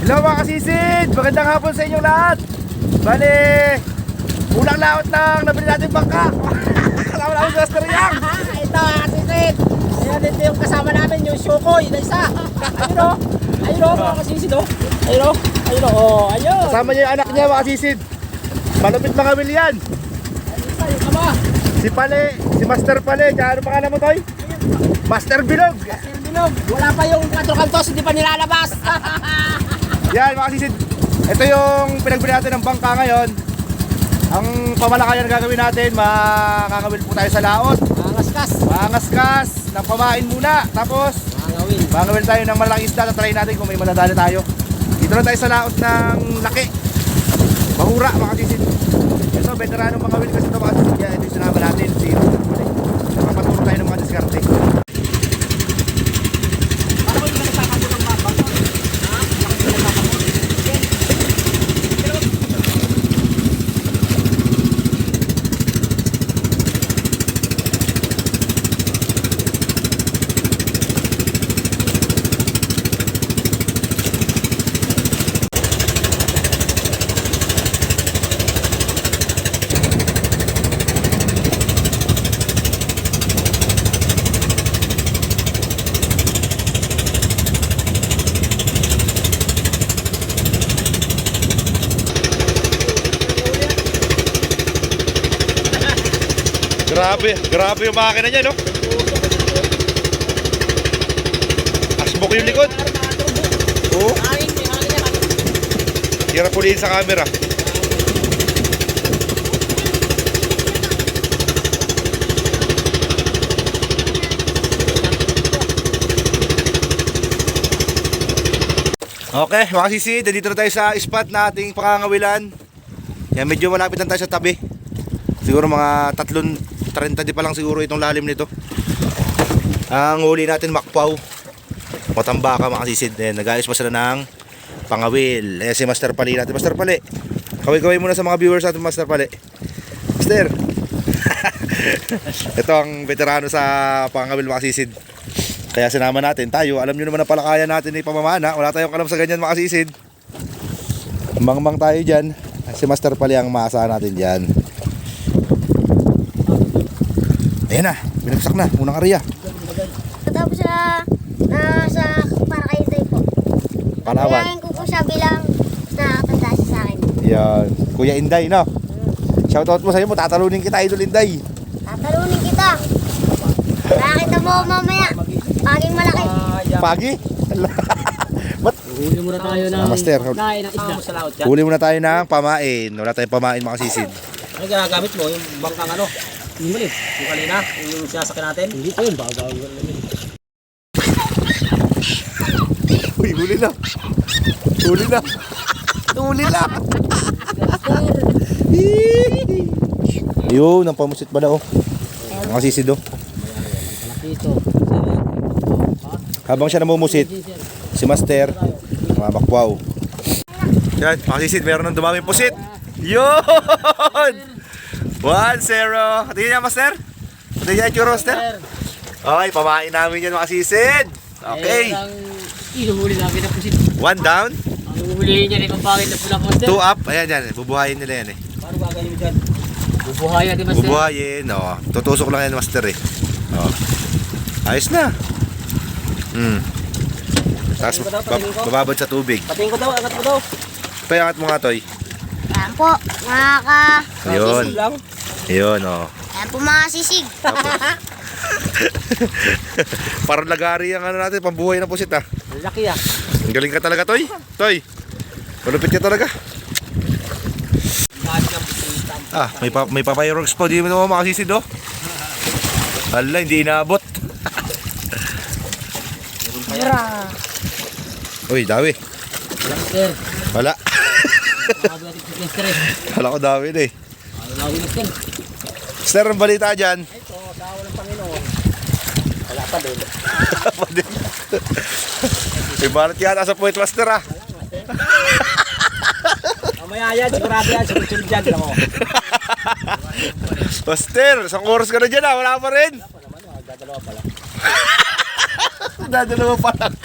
Hello mga kasisid! Magandang hapon sa inyong lahat! Bale, unang laot lang nabili natin bangka! Kasama namin sa Asteriang! Ito mga kasisid! Ayan, dito yung kasama namin, yung Shukoy na isa! Ayun o! Ayun o mga kasisid o! Ayun o! Ayun o! Ayun! Kasama niya yung anak niya mga kasisid! Malupit mga Will yan! Ayun isa yung ama! Si Pale, si Master Pale, kaya ano pangalan mo Toy? Master Bilog! Sir Binog! Wala pa yung 4 kantos, hindi pa nilalabas! Yan mga kasisid! Ito yung pinagbili natin ng bangka ngayon. Ang pamalakayan na gagawin natin, makakawil po tayo sa laot. Mangaskas! Mangaskas ng pamain muna. Tapos Mangawin! mangawil tayo ng malaking isda. Tatry natin kung may madadali tayo. Dito lang tayo sa laot ng laki. Mahura mga kasisid. Ito, veteranong mangawil kasi ito mga kasisid. Ito yung sinama natin. Si nakapaturo tayo ng mga diskarte. Grabe yung makina niya, no? Asbok yung likod. Oo. Hirap pulihin sa camera. Okay, mga sisi, dito na tayo sa spot na ating pangangawilan. Yan, medyo malapit lang tayo sa tabi. Siguro mga 30 di pa lang siguro itong lalim nito. Ang huli natin makpaw. Matambaka mga sisid. Nag-ayos pa sila ng pangawil. Si Master Pali natin. Master Pali, kaway-kaway muna sa mga viewers natin, Master Pali. Master. Ito ang veterano sa pangawil mga sisid. Kaya sinama natin tayo. Alam nyo naman na palakayan natin ay pamamana. Wala tayong alam sa ganyan mga sisid. Mangmang tayo dyan. Si Master Pali ang maasahan natin dyan. Ayan na, binagsak na, unang area. Tapos sa para kayo tayo po. Palawan. Kailangan ko po siya bilang nakakatanda siya sa akin. Yan, Kuya Inday, no? Shoutout mo sa'yo mo, tatalunin kita, Idol Inday. Tatalunin kita. Nakakita mo mamaya. Paging malaki. Pagi? Ba't? Huli muna tayo ng Master, kain ng isda sa laot dyan. huli muna tayo ng pamain. Wala tayong pamain mga sisid. Ano ginagamit mo? Yung bangkang ano? Yung mali. Yung kanina? Yung sinasakyan natin? Hindi po yun. Bago. Uy, huli na. Huli na. Huli na. Yun, ang pamusit pala, oh. Mga sisid, oh. Dito. Habang siya namumusit, si Master, mga makwaw. Yan, mga sisid, meron ng dumaming pusit. Yun! 1-0. Tingnan niya, Master. Tingnan niya yung churro, Master. Okay, pamain namin yan mga sisid. Okay. Inuhuli namin na pusit. 1 down, Ang hulihin niya rin ang pangit na pula poster. 2 up. Ayan yan, bubuhayin nila yan eh. Paano gagawin mo dyan? Bubuhayan di Master. Bubuhayin, oh. Tutusok lang yan, Master eh. Oh. Ayos na. Tapos bababad sa tubig. Patingin ko daw, angat mo daw. Payangat mo nga, Toy. Ayan po, Ayun. sisig. Lang. Ayun, oh. Ayan po mga sisig. Parang lagari ang ano natin, pambuhay na pusit ah. Ang laki ah. Ang galing ka talaga, Toy. Toy, malupit ka talaga. Dami ng pusitan. Ah, may papayrogs pa. Di mo naman makasisid, oh. Hala, hindi inaabot. Mura. Uy, dawi. Master. Wala. Nakagawa si Master eh. Wala ko dawi na eh. Ano na ulit Master? Sir, ang balita dyan. Ito, dawa ng Panginoon. Wala pa din. May balat yata sa Point Master ah. Mamaya yan, sigurado yan. Sunod-sunod dyan. Alam mo. Master, isang oras ka na dyan ah. Wala pa rin. Dadalawa pala. Dadalawa pa lang.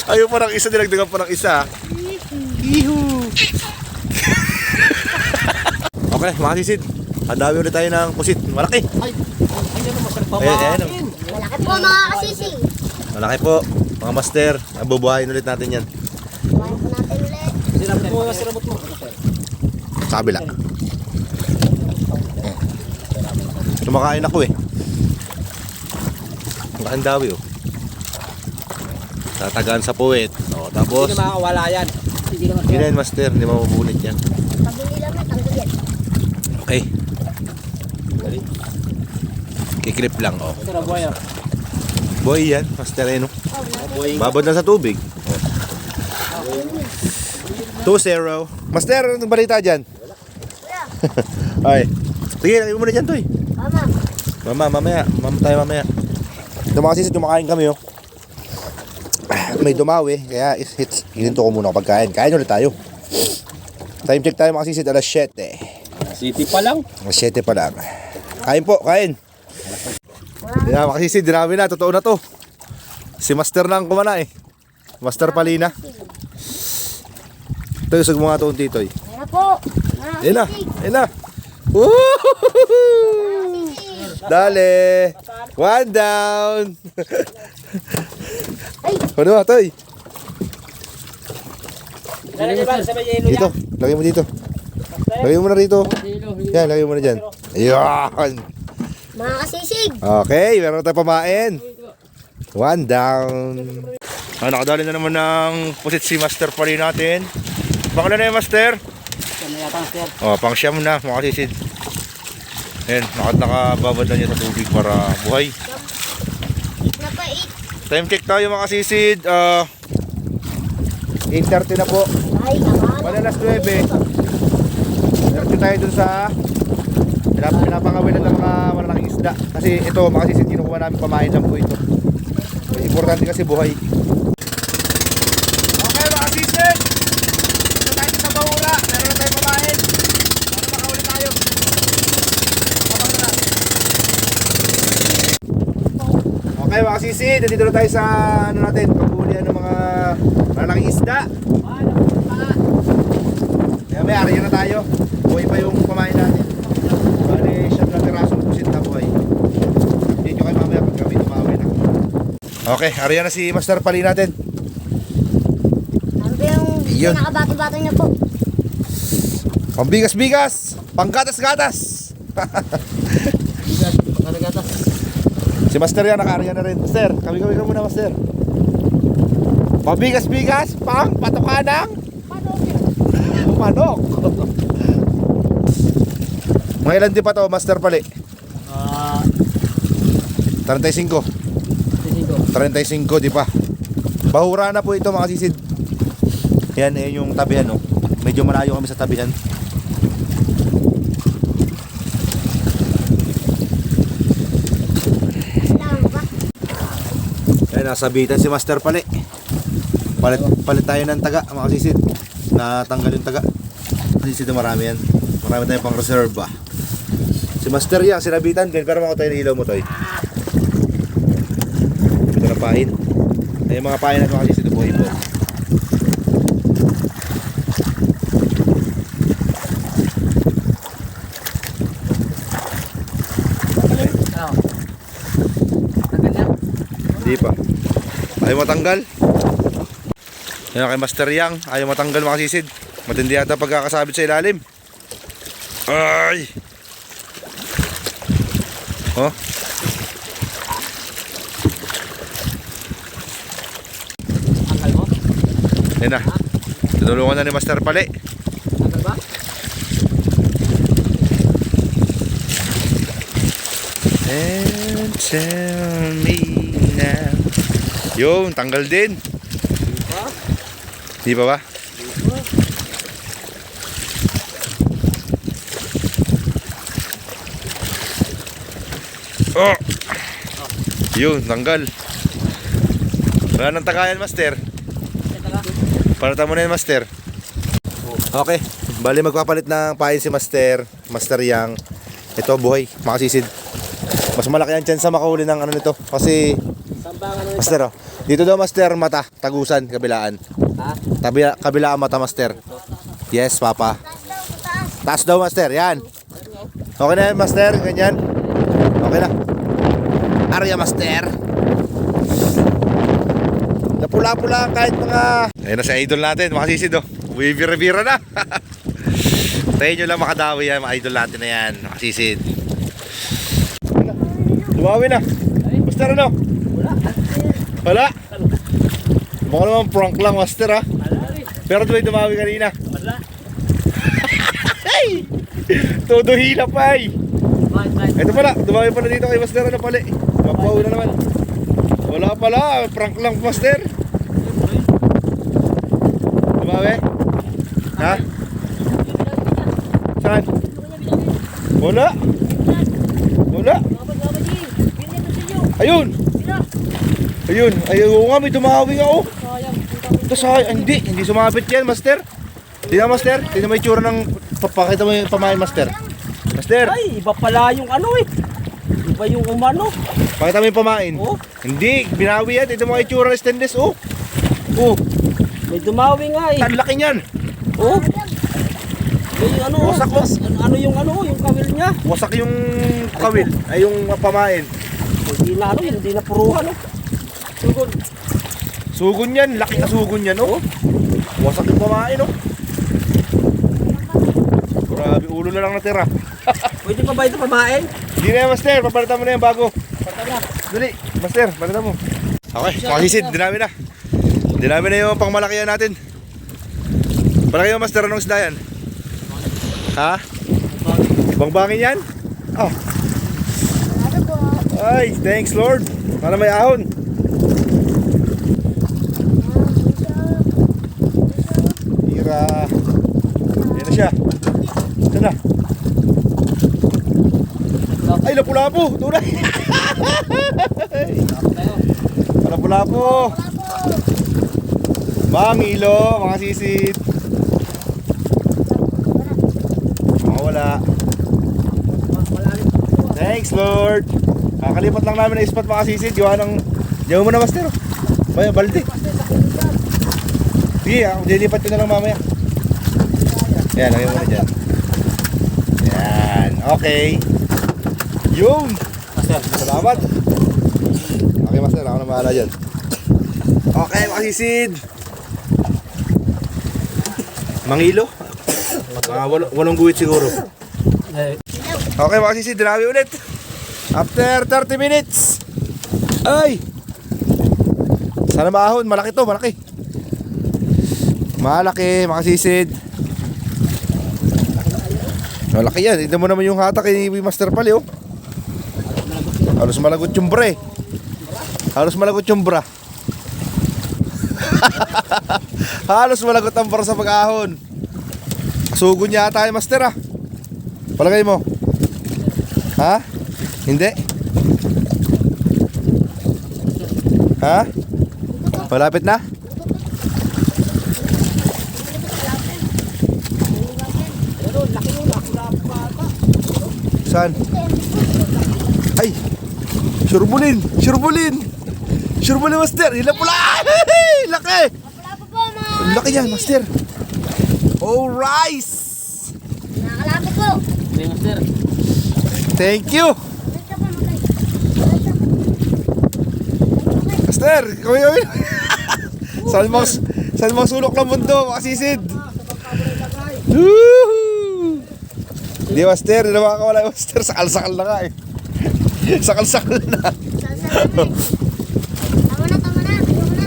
Ayaw pa ng isa, dinagdagan pa ng isa. Ihu! Okay, mga sisid. Ang dami ulit tayo ng pusit. Malaki. Ay, ano masarap pa Ayan, ayan. Malaki po mga kasisig. Malaki po. Mga master. Bubuhayin ulit natin yan. Buhayin po natin ulit. Sinabot mo, sinabot mo. Sa kabila. Kumakain ako eh. Ang dawi oh. Tatagaan sa puwet. O, tapos, Hindi na makakawala yan. Hindi na yun na yun, master. Hindi mabubunit yan. Pabili lang na, tanggal yan. Okay. Kiklip lang oh. Ito na buhay ah. Boy yan, master eh no. Oh, Buhay. Babad na sa tubig. 2-0. Master, anong balita dyan? Kuya, Ay. Sige, lagay mo muna dyan, Toy. mama. Mamaya. Tayo mamaya. Ito mga sisid, kumakain kami, oh. May dumawi, kaya hininto ko muna kapag kain. Kain ulit tayo. Time check tayo mga sisid, alas 7. City pa lang. Alas 7 pa lang. Kain po, kain. Yan, mga sisid, dinami na, totoo na to. Si Master nang kumana eh. Master Palina. Ito yung mga tuon dito eh. Ayan na po. Ayun na, ayun na. Woohoo! Dale! One down! Ano ba, Toy? Lalagay ba sa may yelo Dito, lagay mo dito. Lagay mo na rito. yan? Yan, lagay mo na dyan. Ayun! Mga kasisig. Okay, meron na tayo pamain. One down. Nakadali na naman ng pusit si Master Pali natin. Baka na yung Master? Ano yata ang sir? Oh, pang siyam na, mga sisid. Ayan, nakababad na niya sa tubig para buhay. Napait. Time check tayo mga sisid. 8:30 na po. Ay, naman. Wala alas 9. 30 tayo dun sa pinapangawilan ng mga malalaking isda. Kasi ito mga sisid, kinukuha namin pamain lang po ito. Importante kasi buhay. Okay mga sisid, ito tayo sa bahura. Meron na tayo pamain. Para makawali tayo. Okay mga sisid, nandito na tayo sa ano natin, paghuhulihan ng mga malalaking isda. Kaya may area na tayo. Buhay pa yung pamain natin. Bale, siyam na pirasong pusit na buhay. Dito kayo mamaya pag kami tumawi na. Okay, area na si Master Pali natin. Ano ba yung Yun. pinakabato-bato niya po? Pambigas-bigas! Panggatas-gatas! Si Master yan, naka-area na rin. Master, kami-kami ka muna, Master. Pambigas-bigas, pang patukanang manok. Mga ilan di pa to, Master Pali? 35. 35 di pa. Bahura na po ito mga sisid. Yan, yung tabihan no. Medyo malayo kami sa tabihan. Kailangan ba? Yan, nasabitan si Master Pali. Palit tayo ng taga mga sisid. Natanggal yung taga. Sisid na marami yan. Marami tayong pang reserva. Si Master yan, sinabitan din. Pero mga tayo na ilaw mo tayo. Ito na pahin. Ay mga pahin at mga sisid. Buhay po. Hindi pa. Ayaw matanggal. Yan kay Master Yang. Ayaw matanggal mga sisid. Matindi yata pagkakasabit sa ilalim. Ay! Oh. Tanggal mo? Yan na. Tinulungan na ni Master Pali. Tanggal ba? And tell me now. Yun, tanggal din. Di ba ba? Oh! Yun, tanggal. Wala nang tagayan, Master. Palata mo na yun, Master. Okay, bali magpapalit ng pain si Master Yang. Ito, buhay, makasisid. Mas malaki ang chance sa makahuli ng ano nito. Kasi, Sambangan mo Master, oh, dito daw, Master, mata, tagusan, kabilaan. Ha? Kabila ang mata, master. Yes, papa. Taas daw, taas. Taas daw, master. Yan. Okay na yan, master. Ganyan. Okay na. Arya, master. Napula-pula kahit mga... Ayun na si idol natin, mga sisid, oh. Bibira-bira na. Tayo nyo lang makadawi yan, mga idol natin na yan, mga sisid. Dumawi na. Master, ano? Wala. Mukha naman prank lang, master, ha. Pero tuwa'y dumawi kanina. Wala. Hey! Todo hila pa, eh. Ito pala, dumawi pala dito kay master, ano pala, eh. Mapauna naman. Wala pala, prank lang, master. Dumawi? Ha? Saan? Wala. Wala. Ayun. Ayun. Ayun nga, may dumawi nga, oh. Ito sa hindi sumabit yan, master. Tingnan, master. Tingnan mo yung tsura ng papakita mo yung pamain, master. Master, Ay, iba pala yung ano eh. Iba yung umano. pakita mo yung pamain. Oh, Hindi, binawi yan. Ito mo yung tsura ng stainless, oh. Oh, may dumawi nga eh. ang laki niyan. Oh. May ano, Wasak, oh. ano yung kawil niya. Wasak yung kawil, ay yung pamain. Hindi na hindi na puruhan oh. Sugod. Sugon yan, laki na sugon yan, oh. Wasak yung pamain, oh. Grabe, ulo na lang natira. Pwede pa ba ito pamain? Hindi na yan, master. Papalitan mo na yan bago. Patala. Dali, master, palitan mo. Okay, makakisid, dinami na. Dinami na yung pangmalakihan natin. Palaki yung master, anong isda yan? Ha? Ibang bangin yan? Oh. Ano po? Ay, thanks Lord. Sana may ahon. Tira. Yan na siya. Ito na. Ay, lapu-lapu. Tunay. Lapu-lapu. Mangilo, mga sisid. Mga wala. Thanks Lord. Kakalipat lang namin na spot, mga sisid. Gawa ng... Diyan mo na, master. Balde. Sige, dilipat ko na lang mamaya. Yan, lagay mo na dyan. Yan, okay. Yung! Master. Salamat. Okay, master, ako na mahala dyan. Okay, mga sisid. Mangilo. Mga walong guhit siguro. Eh, Okay, mga sisid, dinawi ulit. After 30 minutes. Ay! Sana maahon, malaki to, malaki. Malaki, mga sisid. Malaki yan, ito mo naman yung hatak kay Master Pali, oh. Halos malagot yung bra, eh. Halos malagot yung bra. Halos malagot ang bra sa pag-ahon. Sugon yata yung master, ah. Palagay mo. Ha? Hindi? Ha? Malapit na? pero laki yung lapu-lapu pa ata. Saan? Ay! Surbulin! Surbulin! Surbulin, master! Hila pula! Laki! Wala po po, mga... Ang laki yan, master! Oh, rice! Nakalapit po. Okay, master. Thank you! Ito po, matay. Master! Kami! Saan mga sulok ng mundo, makasisid! Woohoo! Hindi, master, hindi na makakawala, master. Sakal-sakal na nga, eh. Sakal-sakal na. Tama na, tama na. Ayaw mo na.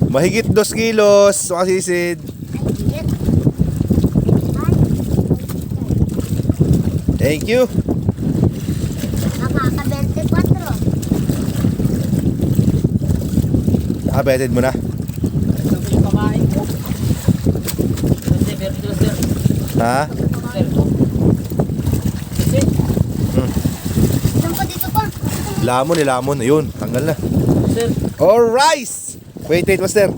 Mahigit 2 kilos, makasisid. Ay, higit. Thank you! Nakaka-24. Nakabeted mo na. Ito yung pamain ko. Master, meron dito, master. Ha? Master, ito. Kasi, Ilan po dito po? Lamon, lamon. Ayun, tanggal na. master. All rice! Wait, master.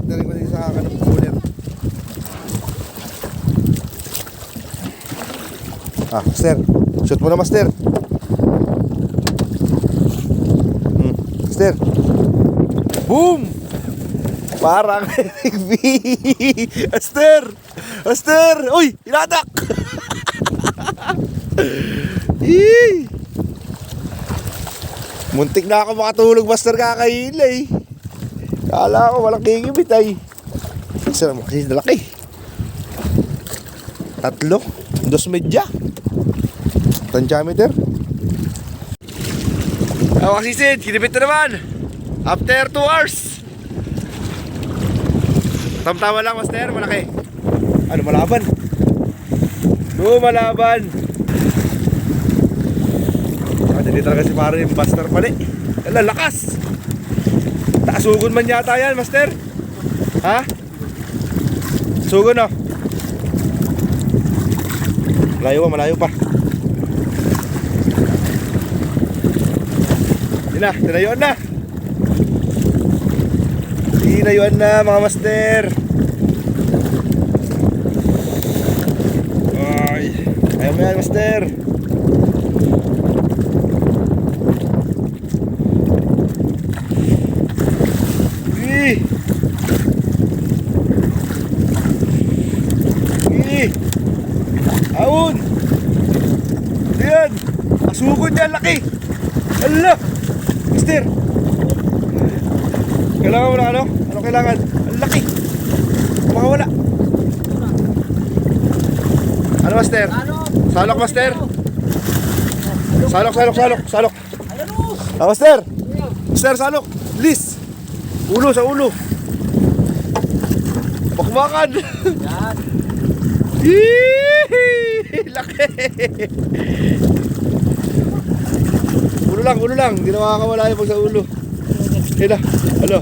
Dari ko din sa kanong cooler. Ah, master. Shoot mo na, master. Master. Boom! Parang Aster! Aster! Uy! Iladak! Yee! Muntik na ako makatulog, Master, kakahilay. Kala ko walang kikibit ay. Isa naman kasi nalaki. 3, 2 medya. Tantiameter. Ako kasisid, kinibit na naman. After 2 hours. Tamtama lang, Master, malaki. Ano, malaban? Malaban. Hindi talaga si pare yung Master pali. Ala, lakas. Taasugon man yata yan, Master. Ha? Sugon, oh. Malayo pa. Yun na, tinayuan na. Tinayuan na, mga Master. Ay, ayaw mo yan, Master. Aun! Ayan! Asugod niya, laki! Ala! Mister! Kailangan mo na ano? Ano kailangan? Ang laki! Makawala! Ano, Master? Salok, Master! Salok! Ah, Master! Master, salok! Bilis! Ulo, sa ulo! Bakbakan! Yan. Yee! Laki! Ulo lang, hindi na makakawala yung pag sa ulo. Ayun na, ano?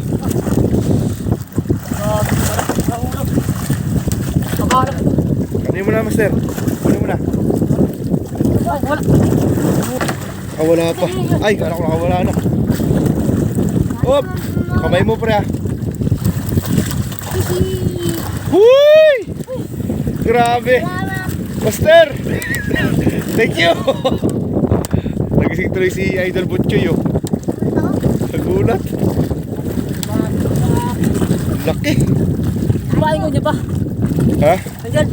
Kanin mo na, Master. Kanin mo na. Nakawala pa. Ay, kala ko nakawala na. Hop! Kamay mo, pre, ah. Huy! Grabe! Master! Thank you! Nagising tuloy si Idol Butchoy, oh. Nagulat. Laki! Kumain ko niya ba? Ha? Ayan.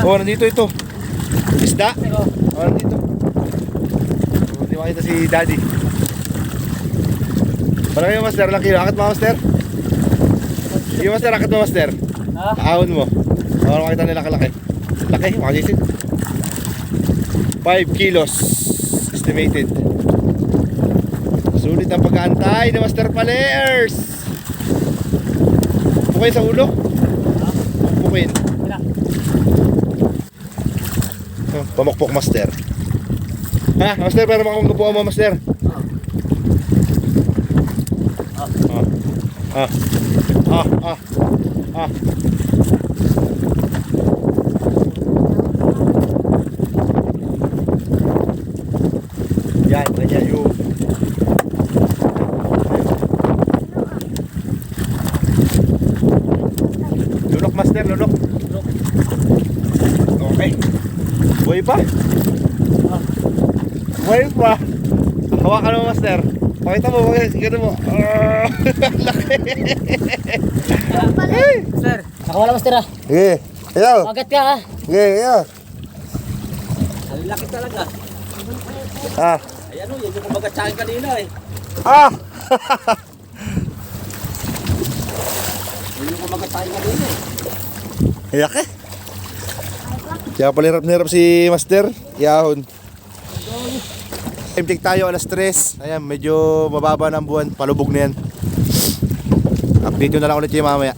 Oh, nandito ito. Isda? Oh, nandito. Oh, hindi makita si Daddy. Parang yung Master, laki. Akit mo, Master? Sige, Master, akit mo, Master. Ha? Ahon mo. Para makita nila kalaki. Laki, makasisid. 5 kilos estimated. Sulit ang pag-aantay ni Master Palers. Pupukin sa ulo. Pupukin. Oh, pamukpok, Master. Ha, Master, pero makakupuan mo, Master. Yan, ganyan yung lunok, Master, lunok. Okay. Buhay pa? Buhay pa? Hawakan mo, Master. Pakita mo, pakita mo. Laki. Sir, nakawala Master ah. Sige, ayaw. Magat ka ah. Sige, ayaw. Ang laki talaga. Ah. Ayan o, yan yung kumagat sa akin kanina eh. Ah! Yan yung kumagat sa akin kanina eh. Iyak eh. Kaya pala hirap na hirap si Master. Yahon. Time check tayo, alas 3. Ayan, medyo mababa na ang buwan. Palubog na yan. Update nyo na lang ulit yung mamaya.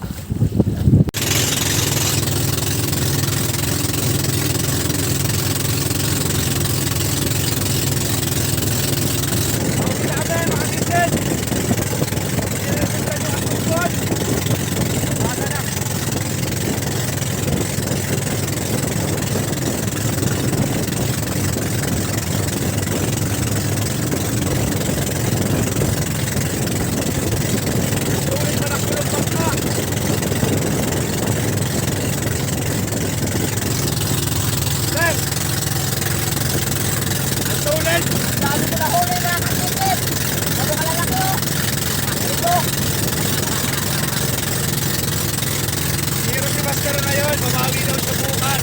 pero ngayon, babawi daw sa bukas.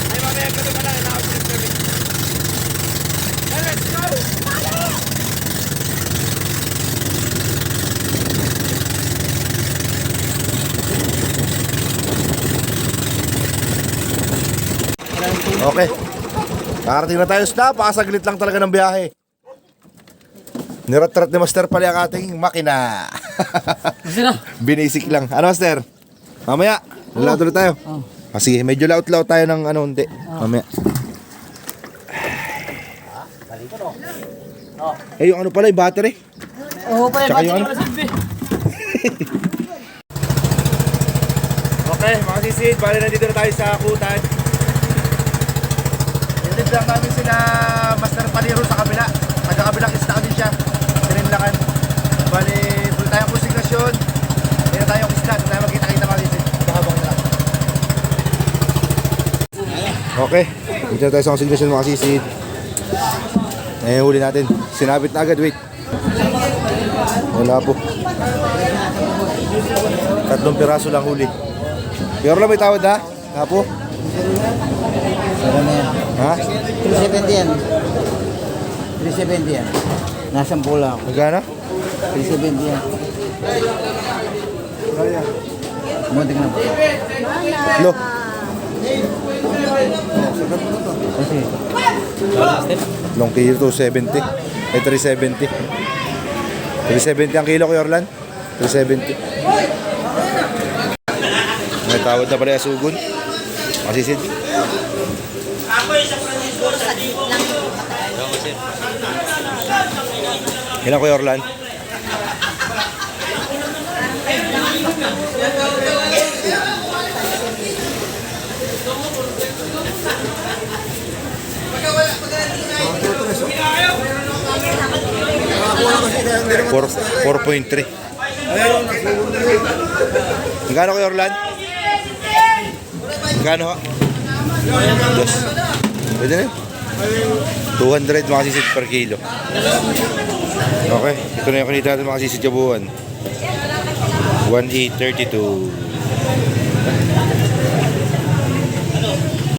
Ay, mamaya gabi pa lang, inaawit yung gabi. Let's go! Okay. Nakarating na tayo sa napakasaglit lang talaga ng biyahe. Nirat-rat ni Master pala ang ating makina. Binisik lang. Ano, Master? Mamaya, lalado na tayo. Sige, medyo laut-laut tayo ng ano, hindi. Mamaya. Eh, yung ano pala, yung battery. Oo, pala, Tsaka yung ano? Okay, mga sisid, bali na dito na tayo sa Kutan. Ilid lang namin sila Master Paliro sa kabila. Taga-kabilang isla kami siya. Sinimlakan. Bali, pulo tayong konsignasyon. Hindi na tayong isla. Hindi tayo magkita-kita mga sisid. Habang na lang. Okay, dito na tayo sa konsignasyon mga sisid. Eh, huli natin. Sinabit na agad, wait. Wala po. 3 piraso lang huli. Pero lang may tawad ha? Ha po? Ha? 370 yan. 370 yan. Nasa pula ako. Magkano? 370 yan. Muntik na po. Lo. Kasi, Long kilo to, 70. Eh, 370. 370 ang kilo, Kuya Orlan. 370. May tawad na pala yung sugon. Masisid. Ilan, Kuya Orlan? Four, 4.3. Magkano Kuya Orlan? Magkano ha? Dos. Pwede na yun? 200 mga sisid per kilo. Okay, ito na yung kanita natin mga sisid kabuuan. 1,832.